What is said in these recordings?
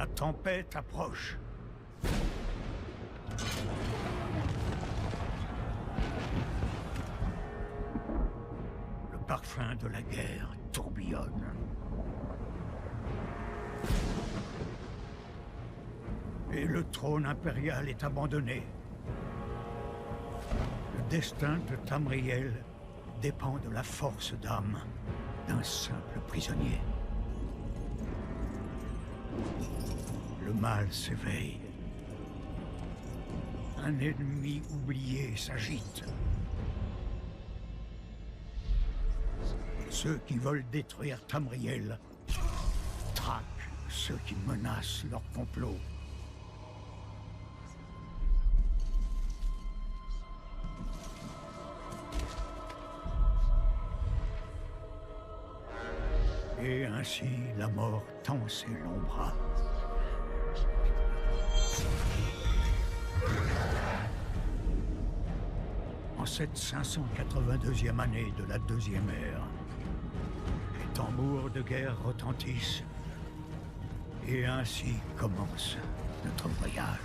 La tempête approche. Le parfum de la guerre tourbillonne. Et le trône impérial est abandonné. Le destin de Tamriel dépend de la force d'âme d'un simple prisonnier. Le mal s'éveille. Un ennemi oublié s'agite. Ceux qui veulent détruire Tamriel traquent ceux qui menacent leur complot. Et ainsi, la mort tend ses longs bras. En cette 582e année de la Deuxième Ère, les tambours de guerre retentissent. Et ainsi commence notre voyage.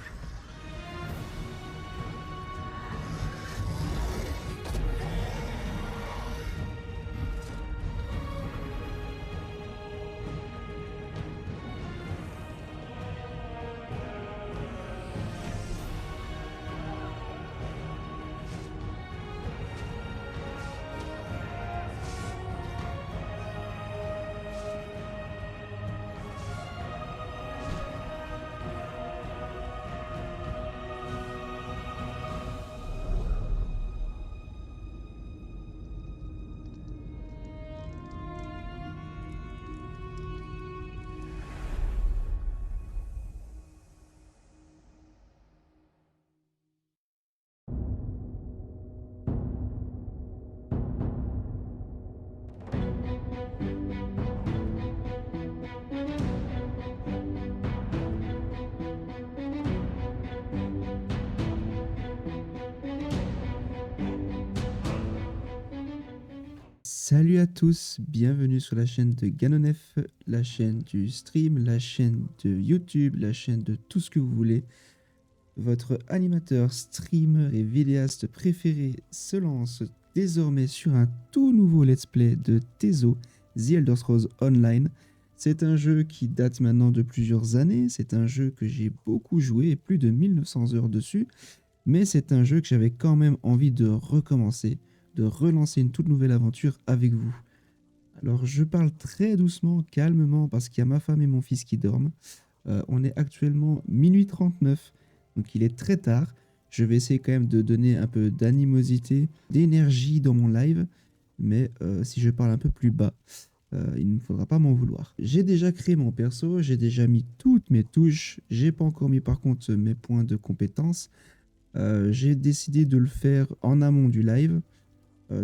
Salut à tous, bienvenue sur la chaîne de Ganonef, la chaîne du stream, la chaîne de YouTube, la chaîne de tout ce que vous voulez. Votre animateur, streamer et vidéaste préféré se lance désormais sur un tout nouveau let's play de Tezo, The Elder Scrolls Online. C'est un jeu qui date maintenant de plusieurs années, c'est un jeu que j'ai beaucoup joué, plus de 1900 heures dessus, mais c'est un jeu que j'avais quand même envie de recommencer, de relancer une toute nouvelle aventure avec vous. Alors je parle très doucement, calmement, parce qu'il y a ma femme et mon fils qui dorment. On est actuellement minuit 39, donc il est très tard. Je vais essayer quand même de donner un peu d'animosité, d'énergie dans mon live, mais si je parle un peu plus bas, il ne faudra pas m'en vouloir. J'ai déjà créé mon perso, j'ai déjà mis toutes mes touches, j'ai pas encore mis par contre mes points de compétence. J'ai décidé de le faire en amont du live.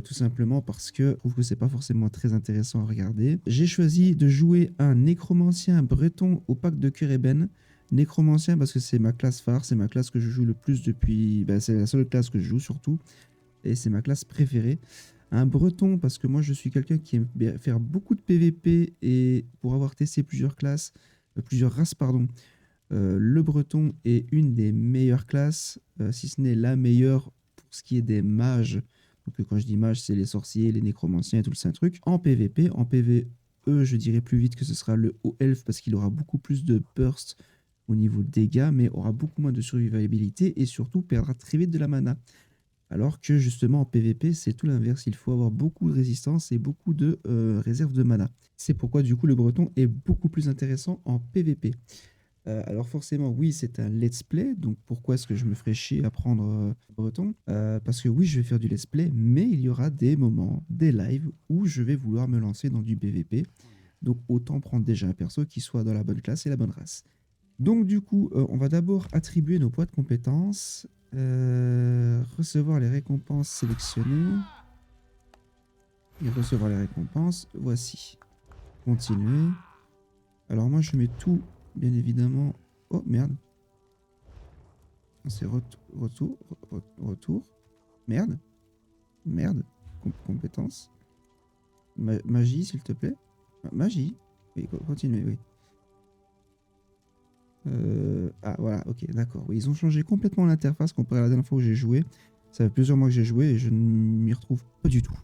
Tout simplement parce que je trouve que c'est pas forcément très intéressant à regarder. J'ai choisi de jouer un nécromancien breton au pack de cœur ébène. Nécromancien parce que c'est ma classe phare, c'est ma classe que je joue le plus depuis... c'est la seule classe que je joue surtout. Et c'est ma classe préférée. Un breton parce que moi je suis quelqu'un qui aime faire beaucoup de PVP et pour avoir testé plusieurs classes, plusieurs races pardon, le breton est une des meilleures classes, si ce n'est la meilleure pour ce qui est des mages. Donc quand je dis mages, c'est les sorciers, les nécromanciens et tout le saint truc. En PVP, en PVE, je dirais plus vite que ce sera le haut elfe parce qu'il aura beaucoup plus de burst au niveau de dégâts, mais aura beaucoup moins de survivabilité et surtout perdra très vite de la mana. Alors que justement en PVP, c'est tout l'inverse. Il faut avoir beaucoup de résistance et beaucoup de réserve de mana. C'est pourquoi du coup le breton est beaucoup plus intéressant en PVP. Alors forcément, oui, c'est un let's play, donc pourquoi est-ce que je me ferais chier à prendre breton parce que oui, je vais faire du let's play, mais il y aura des moments, des lives, où je vais vouloir me lancer dans du PVP, donc autant prendre déjà un perso qui soit dans la bonne classe et la bonne race. Donc du coup, on va d'abord attribuer nos points de compétences, recevoir les récompenses sélectionnées, et recevoir les récompenses, voici. Continuer. Alors moi, je mets tout... Bien évidemment... Oh, merde. C'est retour. Merde. Merde. Compétence. Magie, s'il te plaît. Magie. Oui, continuez, oui. Ah voilà, ok, d'accord. Oui, ils ont changé complètement l'interface comparé à la dernière fois où j'ai joué. Ça fait plusieurs mois que j'ai joué et je ne m'y retrouve pas du tout.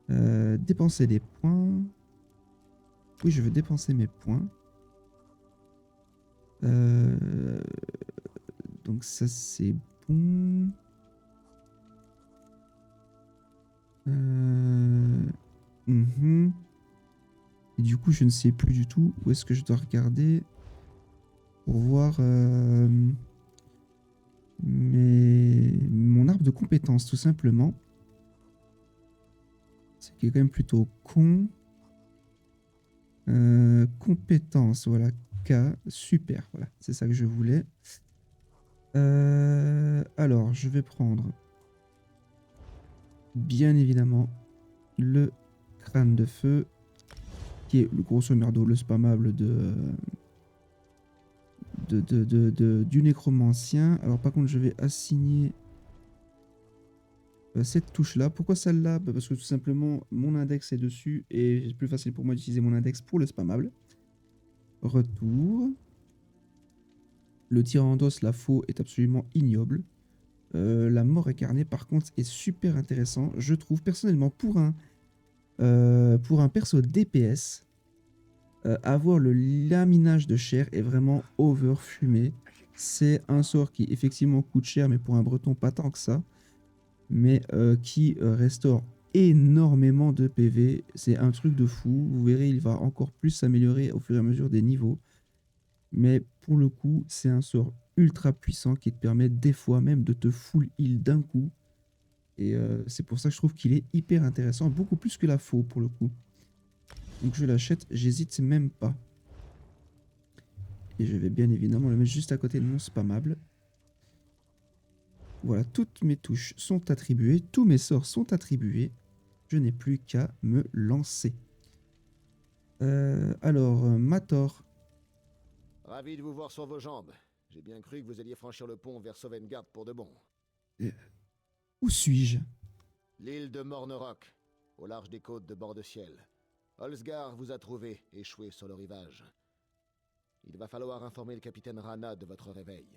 Dépenser des points. Oui, je veux dépenser mes points. Euh, donc ça c'est bon. Mhm. Et du coup, je ne sais plus du tout où est-ce que je dois regarder pour voir mon arbre de compétences, tout simplement. Ce qui est quand même plutôt con. Compétences, voilà. K, super, voilà. C'est ça que je voulais. Alors, je vais prendre, bien évidemment, le crâne de feu, qui est le grosso merdo, le spammable du nécromancien. Alors, par contre, je vais assigner cette touche-là. Pourquoi celle-là? Parce que tout simplement, mon index est dessus et c'est plus facile pour moi d'utiliser mon index pour le spammable. Retour. Le Tyrannos, la faux, est absolument ignoble. La mort incarnée, par contre, est super intéressant. Je trouve personnellement pour un perso DPS, avoir le laminage de chair est vraiment overfumé. C'est un sort qui effectivement coûte cher, mais pour un breton pas tant que ça. Mais qui restaure énormément de PV. C'est un truc de fou. Vous verrez, il va encore plus s'améliorer au fur et à mesure des niveaux. Mais pour le coup, c'est un sort ultra puissant qui te permet des fois même de te full heal d'un coup. Et c'est pour ça que je trouve qu'il est hyper intéressant, beaucoup plus que la faux pour le coup. Donc je l'achète, j'hésite même pas. Et je vais bien évidemment le mettre juste à côté de mon spammable. Voilà, toutes mes touches sont attribuées, tous mes sorts sont attribués. Je n'ai plus qu'à me lancer. Alors, Mator. Ravi de vous voir sur vos jambes. J'ai bien cru que vous alliez franchir le pont vers Sovngarde pour de bon. Où suis-je? L'île de Morneroc, au large des côtes de bord de ciel. Holsgar vous a trouvé, échoué sur le rivage. Il va falloir informer le capitaine Rana de votre réveil.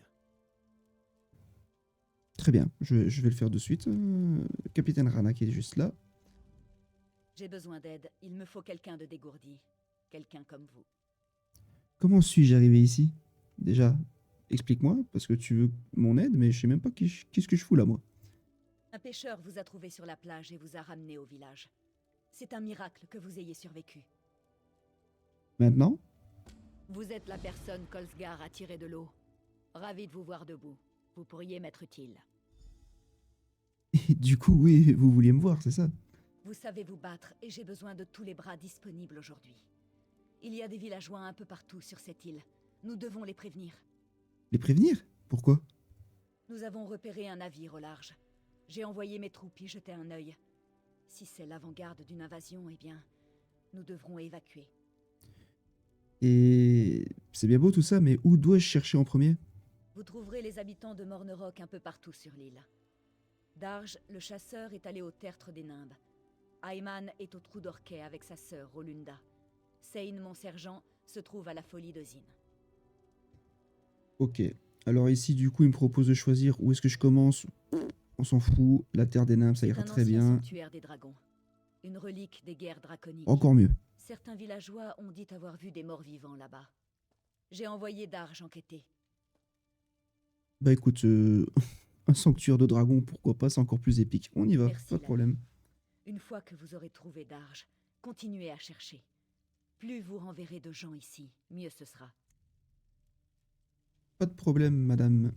Très bien, je vais le faire de suite. Capitaine Rana qui est juste là. J'ai besoin d'aide. Il me faut quelqu'un de dégourdi. Quelqu'un comme vous. Comment suis-je arrivé ici? Déjà, explique-moi, parce que tu veux mon aide, mais je sais même pas qu'est-ce que je fous là, moi. Un pêcheur vous a trouvé sur la plage et vous a ramené au village. C'est un miracle que vous ayez survécu. Maintenant? Vous êtes la personne qu'Olsgar a tirée de l'eau. Ravi de vous voir debout. Vous pourriez m'être utile. Et du coup, oui, vous vouliez me voir, c'est ça? Vous savez vous battre et j'ai besoin de tous les bras disponibles aujourd'hui. Il y a des villageois un peu partout sur cette île. Nous devons les prévenir. Les prévenir? Pourquoi? Nous avons repéré un navire au large. J'ai envoyé mes troupes y jeter un œil. Si c'est l'avant-garde d'une invasion, eh bien, nous devrons évacuer. Et c'est bien beau tout ça, mais où dois-je chercher en premier? Vous trouverez les habitants de Morneroc un peu partout sur l'île. Darge, le chasseur, est allé au tertre des Nimbes. Ayman est au trou d'Orquet avec sa sœur, Rolunda. Sein, mon sergent, se trouve à la folie de Zin. Ok. Alors ici, du coup, il me propose de choisir où est-ce que je commence. On s'en fout. La terre des nymphes, ça ira très bien. Un sanctuaire des dragons. Une relique des guerres draconiques. Encore mieux. Certains villageois ont dit avoir vu des morts vivants là-bas. J'ai envoyé Darge enquêter. Bah écoute, un sanctuaire de dragons, pourquoi pas, c'est encore plus épique. On y va, Merci, pas de problème. Une fois que vous aurez trouvé Darge, continuez à chercher. Plus vous renverrez de gens ici, mieux ce sera. Pas de problème, madame.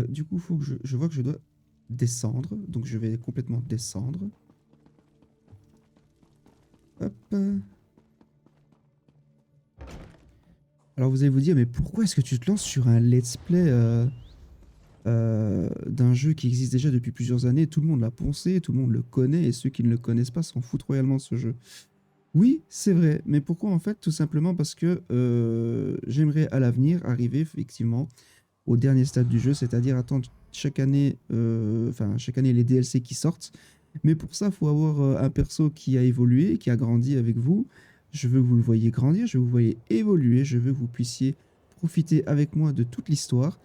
Du coup, faut que je vois que je dois descendre. Donc je vais complètement descendre. Hop. Alors vous allez vous dire, mais pourquoi est-ce que tu te lances sur un let's play d'un jeu qui existe déjà depuis plusieurs années? Tout le monde l'a poncé, tout le monde le connaît, et ceux qui ne le connaissent pas s'en foutent royalement de ce jeu. Oui, c'est vrai, mais pourquoi en fait? Tout simplement parce que j'aimerais à l'avenir arriver effectivement au dernier stade du jeu, c'est-à-dire attendre chaque année les DLC qui sortent. Mais pour ça, il faut avoir un perso qui a évolué, qui a grandi avec vous. Je veux que vous le voyiez grandir, je veux que vous le voyiez évoluer, je veux que vous puissiez profiter avec moi de toute l'histoire.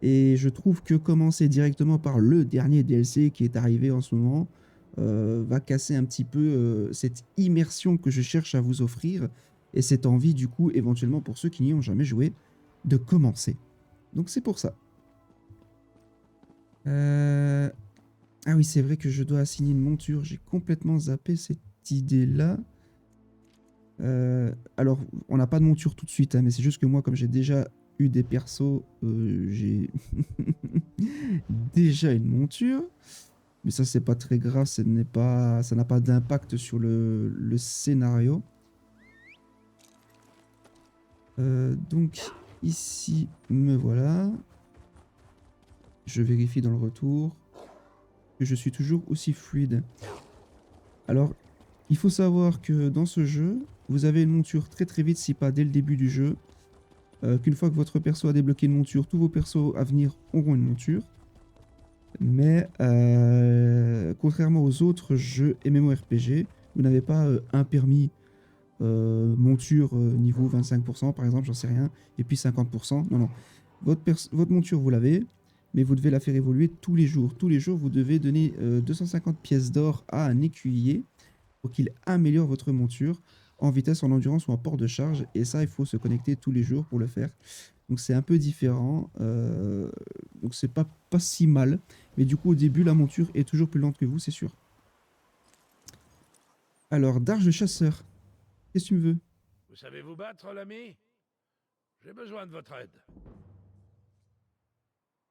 Et je trouve que commencer directement par le dernier DLC qui est arrivé en ce moment va casser un petit peu cette immersion que je cherche à vous offrir et cette envie du coup éventuellement pour ceux qui n'y ont jamais joué de commencer. Donc c'est pour ça. Ah oui, c'est vrai que je dois assigner une monture. J'ai complètement zappé cette idée-là. Alors, on n'a pas de monture tout de suite, hein, mais c'est juste que moi, comme j'ai déjà eu des persos, j'ai déjà une monture. Mais ça, c'est pas très grave, ça n'a pas d'impact sur le scénario. Donc, ici, me voilà. Je vérifie dans le retour que je suis toujours aussi fluide. Alors, il faut savoir que dans ce jeu, vous avez une monture très très vite, si pas dès le début du jeu. Qu'une fois que votre perso a débloqué une monture, tous vos persos à venir auront une monture. Mais contrairement aux autres jeux MMORPG, vous n'avez pas un permis monture niveau 25% par exemple, j'en sais rien, et puis 50%. Non, non. Votre monture, vous l'avez, mais vous devez la faire évoluer tous les jours. Tous les jours, vous devez donner 250 pièces d'or à un écuyer pour qu'il améliore votre monture en vitesse, en endurance ou en port de charge. Et ça, il faut se connecter tous les jours pour le faire. Donc c'est un peu différent. Donc c'est pas si mal. Mais du coup, au début, la monture est toujours plus lente que vous, c'est sûr. Alors, Darge le chasseur. Qu'est-ce que tu me veux? Vous savez vous battre, l'ami? J'ai besoin de votre aide.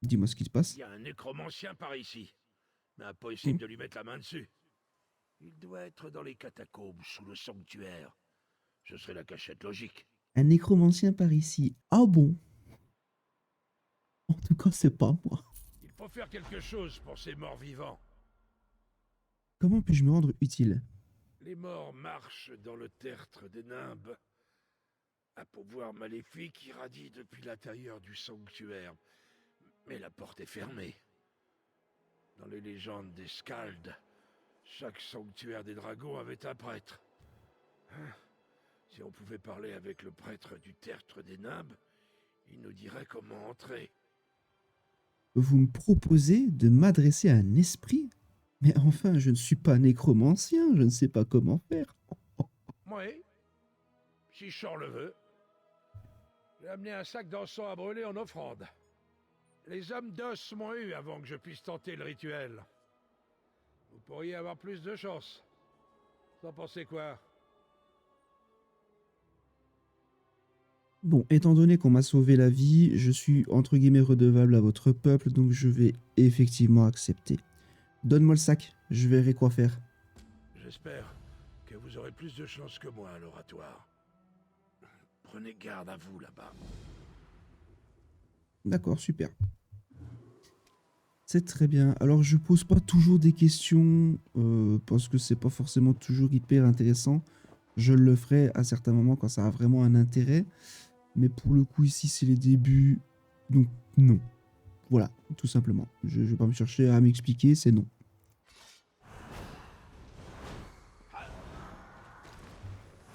Dis-moi ce qui se passe. Il y a un nécromancien par ici. Mais impossible de lui mettre la main dessus. Il doit être dans les catacombes, sous le sanctuaire. Ce serait la cachette logique. Un nécromancien par ici. Ah bon? En tout cas, c'est pas moi. Il faut faire quelque chose pour ces morts vivants. Comment puis-je me rendre utile? Les morts marchent dans le tertre des nimbes. Un pouvoir maléfique irradie depuis l'intérieur du sanctuaire. Mais la porte est fermée. Dans les légendes des Skalds, chaque sanctuaire des dragons avait un prêtre. Si on pouvait parler avec le prêtre du tertre des nimbes, il nous dirait comment entrer. Vous me proposez de m'adresser à un esprit? Mais enfin, je ne suis pas nécromancien, je ne sais pas comment faire. Oui, si Chor le veut. J'ai amené un sac d'encens à brûler en offrande. Les hommes d'os m'ont eu avant que je puisse tenter le rituel. Vous pourriez avoir plus de chance. Vous en pensez quoi? Bon, étant donné qu'on m'a sauvé la vie, je suis entre guillemets redevable à votre peuple, donc je vais effectivement accepter. Donne-moi le sac, je verrai quoi faire. J'espère que vous aurez plus de chance que moi à l'oratoire. Prenez garde à vous là-bas. D'accord, super. C'est très bien. Alors, je pose pas toujours des questions parce que c'est pas forcément toujours hyper intéressant. Je le ferai à certains moments quand ça a vraiment un intérêt. Mais pour le coup, ici, c'est les débuts. Donc, non. Voilà, tout simplement. Je vais pas me chercher à m'expliquer, c'est non.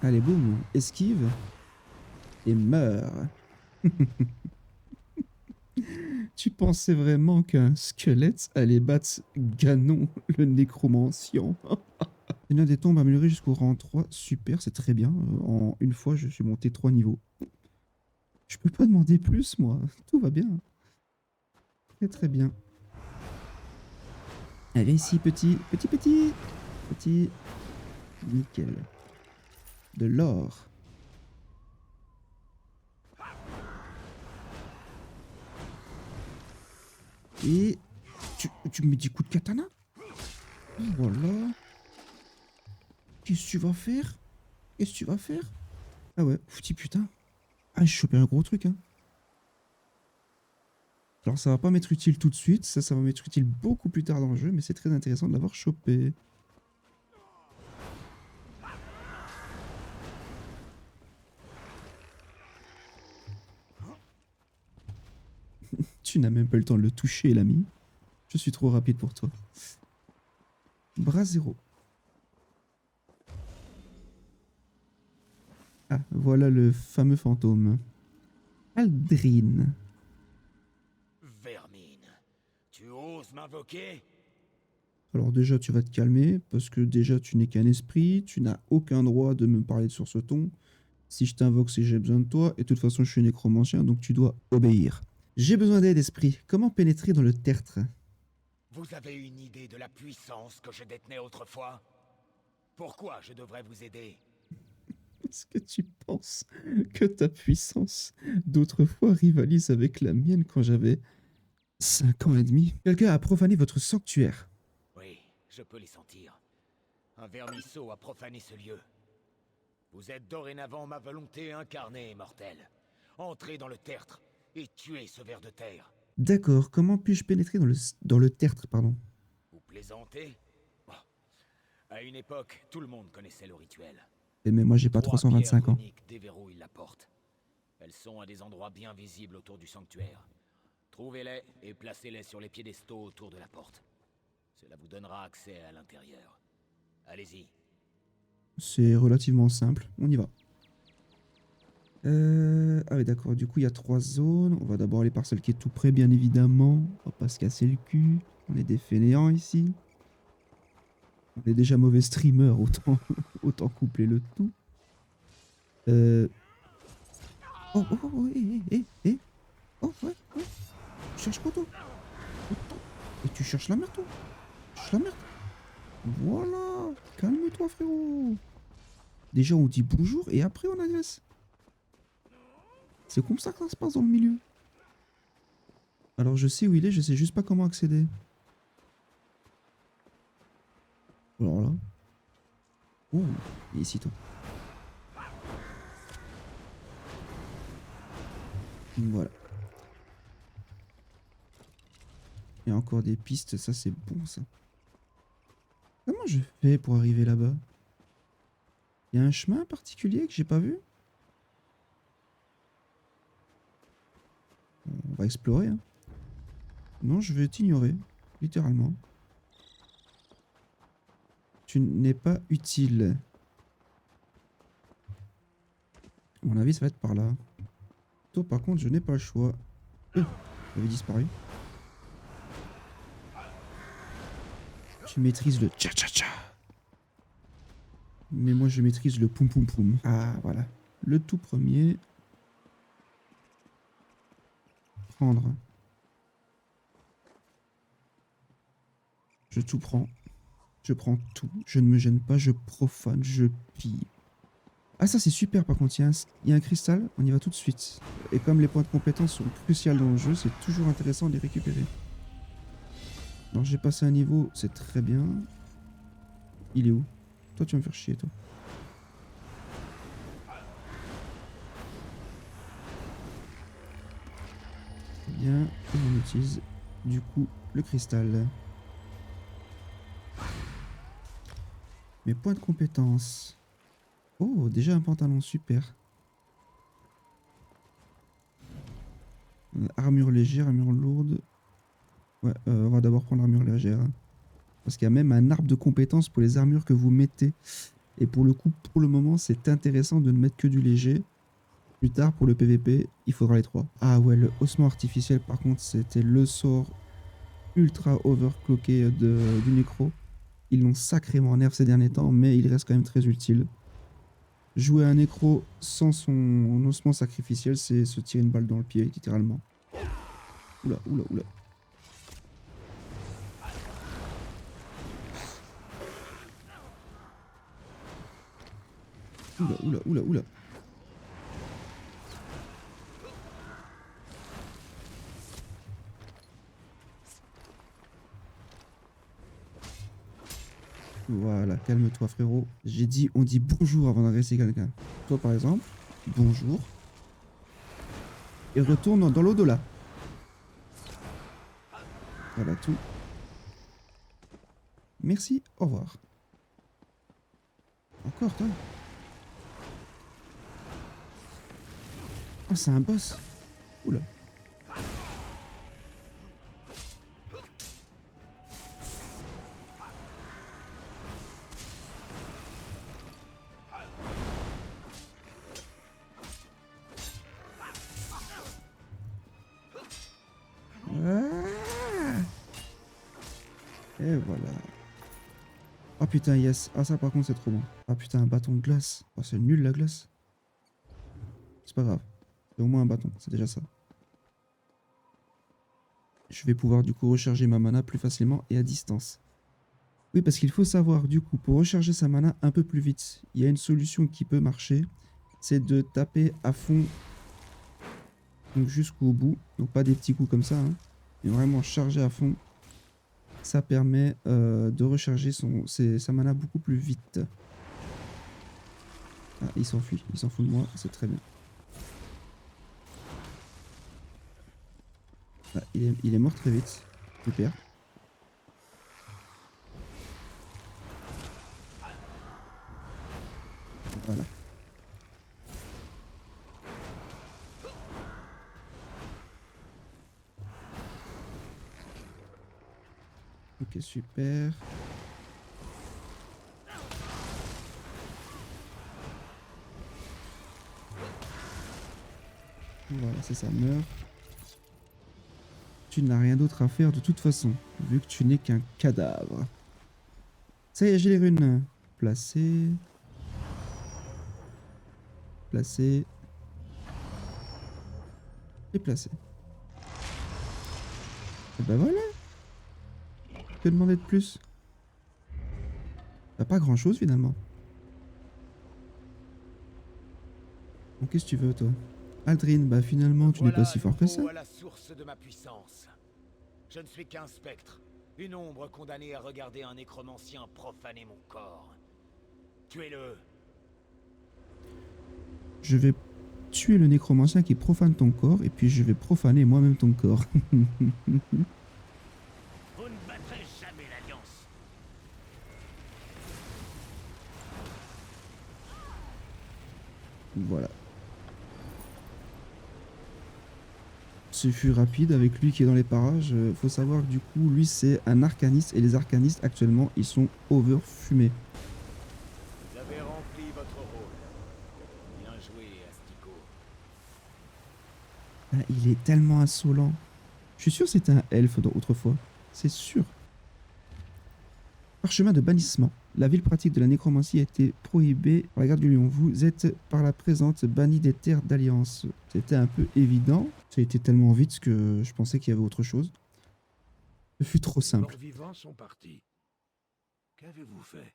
Allez, boum. Esquive. Et meurs. Tu pensais vraiment qu'un squelette allait battre Ganon, le nécromancien? Une des tombes améliorée jusqu'au rang 3. Super, c'est très bien. En une fois, je suis monté 3 niveaux. Je peux pas demander plus, moi. Tout va bien. Très très bien. Allez, ici, petit. Petit. Nickel. De l'or. Et tu me dis coup de katana? Voilà. Qu'est-ce que tu vas faire? Qu'est-ce que tu vas faire? Ah ouais, petit putain. Ah, j'ai chopé un gros truc, hein. Alors, ça va pas m'être utile tout de suite. Ça va m'être utile beaucoup plus tard dans le jeu, mais c'est très intéressant de l'avoir chopé. Tu n'as même pas eu le temps de le toucher, l'ami. Je suis trop rapide pour toi. Bras 0. Ah, voilà le fameux fantôme. Aldrin. Vermine, tu oses m'invoquer? Alors déjà, tu vas te calmer, parce que déjà, tu n'es qu'un esprit, tu n'as aucun droit de me parler sur ce ton. Si je t'invoque, c'est que j'ai besoin de toi, et de toute façon, je suis nécromancien, donc tu dois obéir. J'ai besoin d'aide, esprit. Comment pénétrer dans le tertre? Vous avez une idée de la puissance que je détenais autrefois? Pourquoi je devrais vous aider? Est-ce que tu penses que ta puissance d'autrefois rivalise avec la mienne quand j'avais 5 ans et demi? Quelqu'un a profané votre sanctuaire. Oui, je peux les sentir. Un vermisseau a profané ce lieu. Vous êtes dorénavant ma volonté incarnée, mortel. Entrez dans le tertre et tuez ce ver de terre. D'accord, comment puis-je pénétrer dans le tertre, pardon? Vous plaisantez? Oh. À une époque, tout le monde connaissait le rituel. Eh, mais moi j'ai pas 3 325 pierres ans. runiques déverrouillent la porte. Elles sont à des endroits bien visibles autour du sanctuaire. Trouvez-les et placez-les sur les piédestaux autour de la porte. Cela vous donnera accès à l'intérieur. Allez-y. C'est relativement simple, on y va. Ah oui d'accord, du coup il y a 3 zones. On va d'abord aller par celle qui est tout près bien évidemment. On va pas se casser le cul. On est des fainéants ici. On est déjà mauvais streamer, autant, autant coupler le tout. Oh, oh, oh, eh. Oh, ouais. Tu cherches quoi, toi? Et tu cherches la merde, toi? Tu cherches la merde? Voilà. Calme-toi, frérot. Déjà, on dit bonjour et après, on agresse. C'est comme ça que ça se passe dans le milieu. Alors, je sais où il est, je sais juste pas comment accéder. Alors là. Oh, il est ici, toi. Voilà. Il y a encore des pistes, ça c'est bon ça. Comment je fais pour arriver là-bas? Il y a un chemin particulier que j'ai pas vu? On va explorer. Hein. Non, je vais t'ignorer, littéralement. Tu n'es pas utile. À mon avis, ça va être par là. Toi, par contre, je n'ai pas le choix. J'avais disparu. Tu maîtrises le tcha-tcha-tcha. Mais moi, je maîtrise le poum-poum-poum. Ah, voilà. Le tout premier. Prendre. Je tout prends. Je prends tout. Je ne me gêne pas. Je profane. Je pille. Ah, ça c'est super par contre, il y a un cristal, on y va tout de suite. Et comme les points de compétence sont cruciaux dans le jeu, c'est toujours intéressant de les récupérer. Alors j'ai passé un niveau, c'est très bien. Il est où? Toi tu vas me faire chier, toi. Bien, et on utilise du coup le cristal. Mes points de compétence. Oh, déjà un pantalon, super. Armure légère, armure lourde. Ouais, on va d'abord prendre l'armure légère. Hein. Parce qu'il y a même un arbre de compétences pour les armures que vous mettez. Et pour le coup, pour le moment, c'est intéressant de ne mettre que du léger. Plus tard, pour le PVP, il faudra les 3. Ah ouais, le haussement artificiel, par contre, c'était le sort ultra overclocké du nécro. Ils l'ont sacrément nerf ces derniers temps, mais il reste quand même très utile. Jouer un nécro sans son ossement sacrificiel, c'est se tirer une balle dans le pied, littéralement. Oula. Oula. Voilà, calme-toi frérot. J'ai dit, on dit bonjour avant d'agresser quelqu'un. Toi par exemple, bonjour. Et retourne dans l'au-delà. Voilà tout. Merci, au revoir. Encore toi. Oh, c'est un boss. Oula. Et voilà. Oh putain, yes. Ah, ça par contre, c'est trop bon. Ah putain, un bâton de glace. Oh, c'est nul la glace. C'est pas grave. C'est au moins un bâton, c'est déjà ça. Je vais pouvoir du coup recharger ma mana plus facilement et à distance. Oui, parce qu'il faut savoir du coup, pour recharger sa mana un peu plus vite, il y a une solution qui peut marcher. C'est de taper à fond, donc jusqu'au bout. Donc pas des petits coups comme ça, hein, mais vraiment charger à fond. Ça permet de recharger sa mana beaucoup plus vite. Ah, il s'enfuit, il s'en fout de moi, c'est très bien. Ah, il est mort très vite. Super. Voilà. Ok, super. Voilà, ça meurt. Tu n'as rien d'autre à faire de toute façon, vu que tu n'es qu'un cadavre. Ça y est, j'ai les runes. Placées. Placées. Et placées. Et ben voilà. Que demander de plus? Pas grand chose finalement. Bon, qu'est-ce que tu veux toi? Aldrin, bah finalement tu n'es pas si fort que ça. À la source de ma puissance. Je ne suis qu'un spectre, une ombre condamnée à regarder un nécromancien profaner mon corps. Tuez-le. Je vais tuer le nécromancien qui profane ton corps et puis je vais profaner moi-même ton corps. Vous ne battrez jamais l'Alliance. Voilà. Ce fut rapide avec lui qui est dans les parages. Faut savoir que du coup, lui c'est un arcaniste et les arcanistes actuellement ils sont overfumés. Vous avez rempli votre rôle. Bien joué, Astico. Ah, il est tellement insolent. Je suis sûr que c'était un elfe autrefois. C'est sûr. Parchemin de bannissement. La ville pratique de la nécromancie a été prohibée par la garde du lion. Vous êtes par la présente banni des terres d'alliance. C'était un peu évident. Ça a été tellement vite que je pensais qu'il y avait autre chose. Ce fut trop simple. Les morts-vivants sont partis. Qu'avez-vous fait?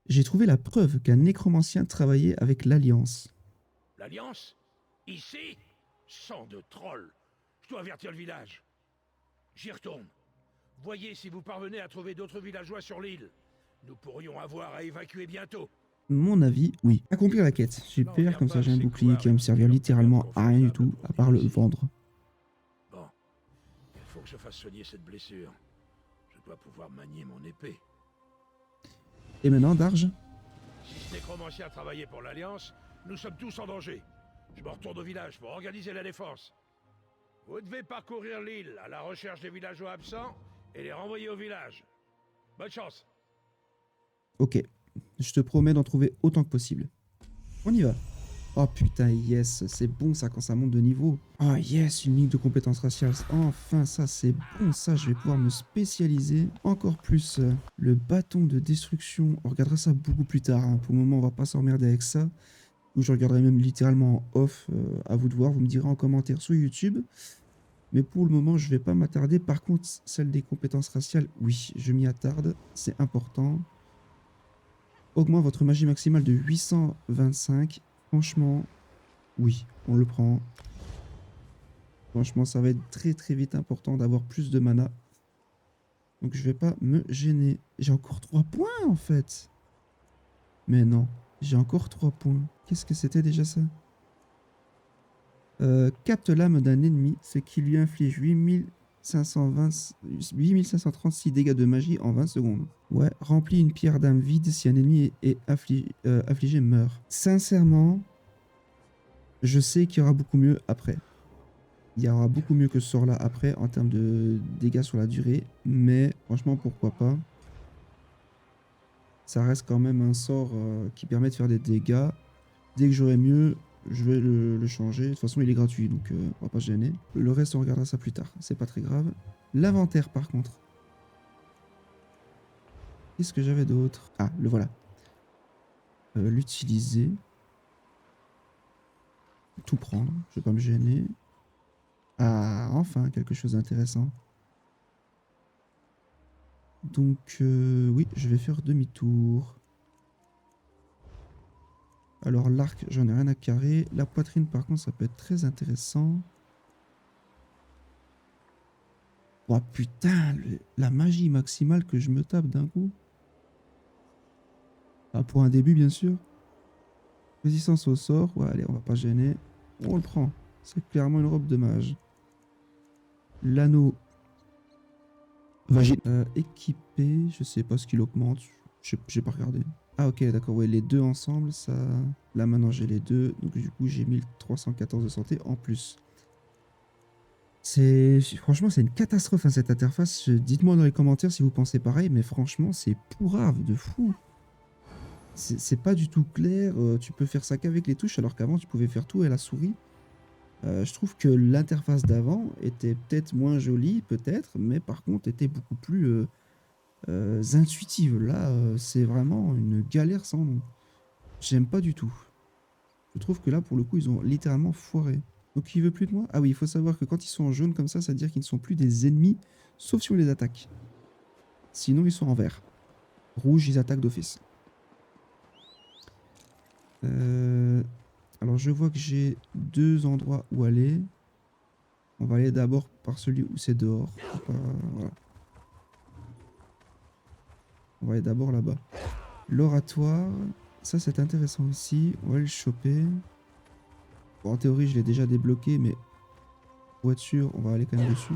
J'ai trouvé la preuve qu'un nécromancien travaillait avec l'Alliance. L'Alliance? Ici? Sang de troll. Je dois avertir le village. J'y retourne. Voyez si vous parvenez à trouver d'autres villageois sur l'île. Nous pourrions avoir à évacuer bientôt. Mon avis, oui. Accomplir la quête. Super, comme ça j'ai un bouclier qui va me servir littéralement à rien du tout, à part le vendre. Bon, il faut que je fasse soigner cette blessure. Je dois pouvoir manier mon épée. Et maintenant, Darge? Si ce nécromancien travaillait pour l'Alliance, nous sommes tous en danger. Je me retourne au village pour organiser la défense. Vous devez parcourir l'île à la recherche des villageois absents et les renvoyer au village. Bonne chance. Ok. Je te promets d'en trouver autant que possible. On y va. Oh putain, yes. C'est bon ça quand ça monte de niveau. Oh yes, une ligne de compétences raciales. Enfin, ça c'est bon. Ça, je vais pouvoir me spécialiser encore plus. Le bâton de destruction. On regardera ça beaucoup plus tard. Hein. Pour le moment, on va pas s'emmerder avec ça. Ou je regarderai même littéralement en off. À vous de voir. Vous me direz en commentaire sur YouTube. Mais pour le moment, je vais pas m'attarder. Par contre, celle des compétences raciales, oui, je m'y attarde. C'est important. Augmente votre magie maximale de 825. Franchement, oui, on le prend. Franchement, ça va être très très vite important d'avoir plus de mana. Donc je vais pas me gêner. J'ai encore 3 points en fait. Mais non, j'ai encore 3 points. Qu'est-ce que c'était déjà ça? Capte l'âme d'un ennemi, ce qui lui inflige 8536 dégâts de magie en 20 secondes. Ouais, remplit une pierre d'âme vide si un ennemi est affligé meurt. Sincèrement, je sais qu'il y aura beaucoup mieux après. Il y aura beaucoup mieux que ce sort là après en termes de dégâts sur la durée. Mais franchement, pourquoi pas. Ça reste quand même un sort qui permet de faire des dégâts. Dès que j'aurai mieux, je vais le changer. De toute façon, il est gratuit, donc on va pas se gêner. Le reste, on regardera ça plus tard. C'est pas très grave. L'inventaire, par contre. Qu'est-ce que j'avais d'autre? Ah, le voilà. L'utiliser. Tout prendre, je vais pas me gêner. Ah, enfin, quelque chose d'intéressant. Donc, oui, je vais faire demi-tour. Alors, l'arc, j'en ai rien à carrer. La poitrine, par contre, ça peut être très intéressant. Oh putain, la magie maximale que je me tape d'un coup. Ah, pour un début, bien sûr. Résistance au sort. Ouais, allez, on va pas gêner. On le prend. C'est clairement une robe de mage. L'anneau. Équipé. Je sais pas ce qu'il augmente. J'ai pas regardé. Ah, ok, d'accord. Ouais, les deux ensemble, ça. Là, maintenant, j'ai les deux. Donc, du coup, j'ai 1314 de santé en plus. Franchement, c'est une catastrophe, hein, cette interface. Dites-moi dans les commentaires si vous pensez pareil, mais franchement, c'est pourrave de fou. C'est pas du tout clair. Tu peux faire ça qu'avec les touches, alors qu'avant, tu pouvais faire tout à la souris. Je trouve que l'interface d'avant était peut-être moins jolie, peut-être, mais par contre, était beaucoup plus intuitive. Là, c'est vraiment une galère sans nom. J'aime pas du tout. Je trouve que là, pour le coup, ils ont littéralement foiré. Donc il veut plus de moi? Ah oui, il faut savoir que quand ils sont en jaune comme ça veut dire qu'ils ne sont plus des ennemis, sauf si on les attaque. Sinon, ils sont en vert. Rouge, ils attaquent d'office. Alors je vois que j'ai deux endroits où aller. On va aller d'abord par celui où c'est dehors. Voilà. On va aller d'abord là-bas. L'oratoire, ça c'est intéressant aussi. On va aller le choper. Bon, en théorie, je l'ai déjà débloqué, mais pour être sûr, on va aller quand même dessus.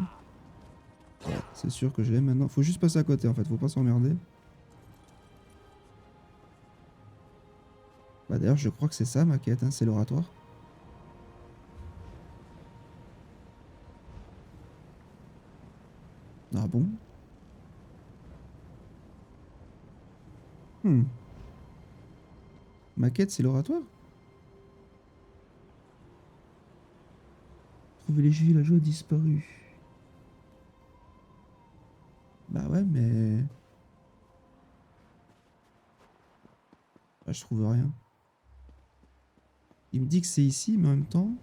Voilà, c'est sûr que je l'ai maintenant. Faut juste passer à côté en fait, faut pas s'emmerder. Bah d'ailleurs, je crois que c'est ça ma quête, hein, c'est l'oratoire. Ah bon? Ma quête, c'est l'oratoire? Trouver les villageois disparus. Bah ouais, mais... Bah, je trouve rien. Il me dit que c'est ici, mais en même temps...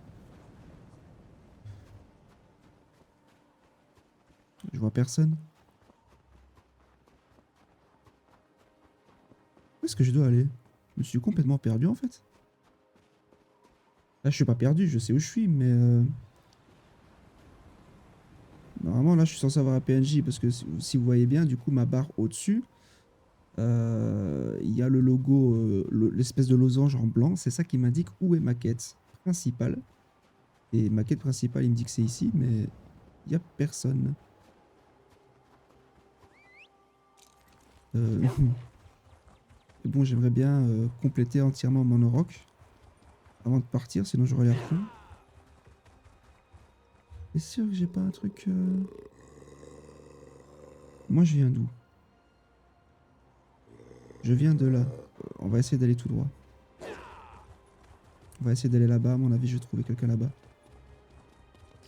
Je vois personne. Où est-ce que je dois aller? Je me suis complètement perdu en fait. Là, je suis pas perdu, je sais où je suis, mais... Normalement, là, je suis censé avoir un PNJ, parce que si vous voyez bien, du coup, ma barre au-dessus, il y a le logo, l'espèce de losange en blanc. C'est ça qui m'indique où est ma quête principale. Et ma quête principale, il me dit que c'est ici, mais il n'y a personne. Et bon, j'aimerais bien compléter entièrement Morneroc avant de partir, sinon j'aurais l'air con. C'est sûr que j'ai pas un truc... Moi, je viens d'où? Je viens de là. On va essayer d'aller tout droit. On va essayer d'aller là-bas. À mon avis, je vais trouver quelqu'un là-bas.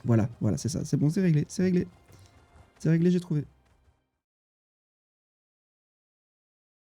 Voilà, voilà, c'est ça. C'est bon, c'est réglé, c'est réglé. C'est réglé, j'ai trouvé.